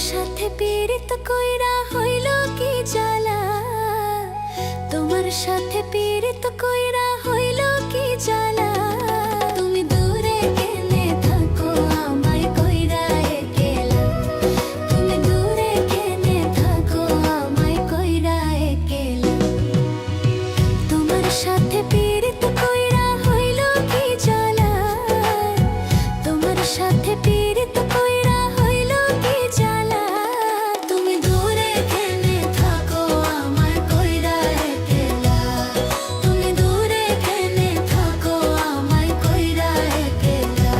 সাথে পীড়িত কইরা হইল কি জ্বালা, তোমার সাথে পীড়িত কইরা হইল কি জ্বালা। তুমি দূরে কেনে থাকো আমায় কইরা একেলা, তুমি দূরে কেনে থাকো আমায় কইরা একেলা। তোমার সাথে পীড়িত কইরা হইল কি জ্বালা, তোমার সাথে পীড়িত কইরা হইল কি জ্বালা। তুমি দূরে কেনে থাকো আমায় কইরা একেলা, তুমি দূরে কেনে থাকো আমায় কইরা একেলা।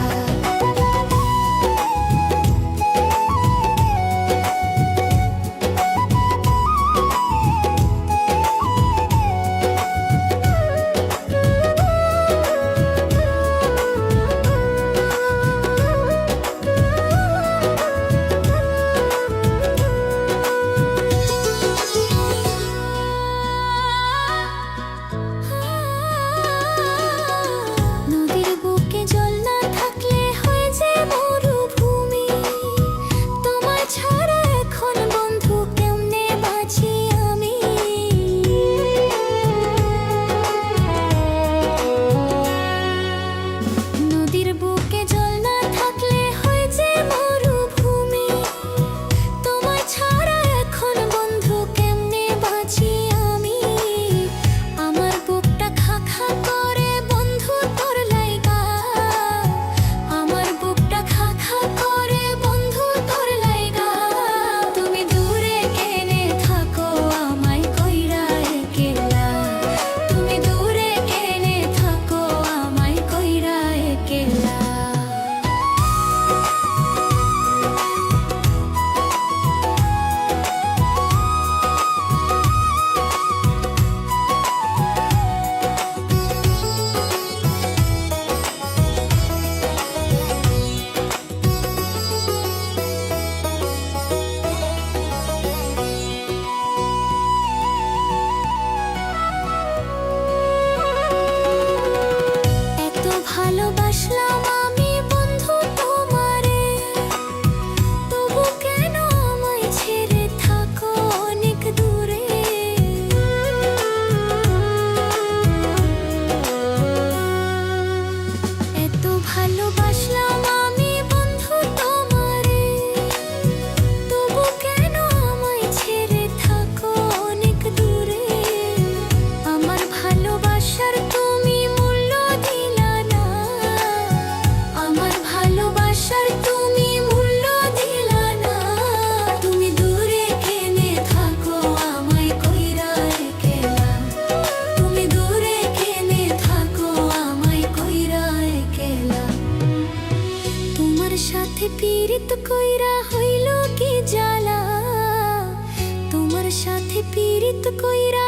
নদীর বুকে জল না থাকলে হয় যে মরুভূমি, তোমায় ছাড়া এখন বন্ধু কেমনে বাঁচি আমি। নদীর বুকে জল না থাকলে হয় যে মরুভূমি, তোমায় ছাড়া এখন বন্ধু কেমনে বাঁচি আমি। আমার বুকটা খা খা করে বন্ধু তোর লাইগা, আমার বুকটা খা খা করে বন্ধু তোর লাইগা। তুমি দূরে কেনে থাকো আমায় কইরা একেলা, তুমি দূরে কেনে থাকো আমায় কইরা একেলা। এত ভালোবাসলাম আমি বন্ধু তোমারে, তবু কেন আমায় ছেড়ে থাকো অনেক দূরে। এত ভালোবাসলাম আমি বন্ধু তোমারে, তবু কেন আমায় ছেড়ে থাকো অনেক দূরে। আমার ভালোবাসার তুমি মূল্য দিলা না, আমার ভালোবাসার তুমি মূল্য দিলা না। তুমি দূরে কেনে থাকো আমায় কইরা একেলা, তুমি দূরে কেনে থাকো আমায় কইরা একেলা। তোমার সাথে পীড়িত কইরা হইল কি জ্বালা, তোমার সাথে পীড়িত কইরা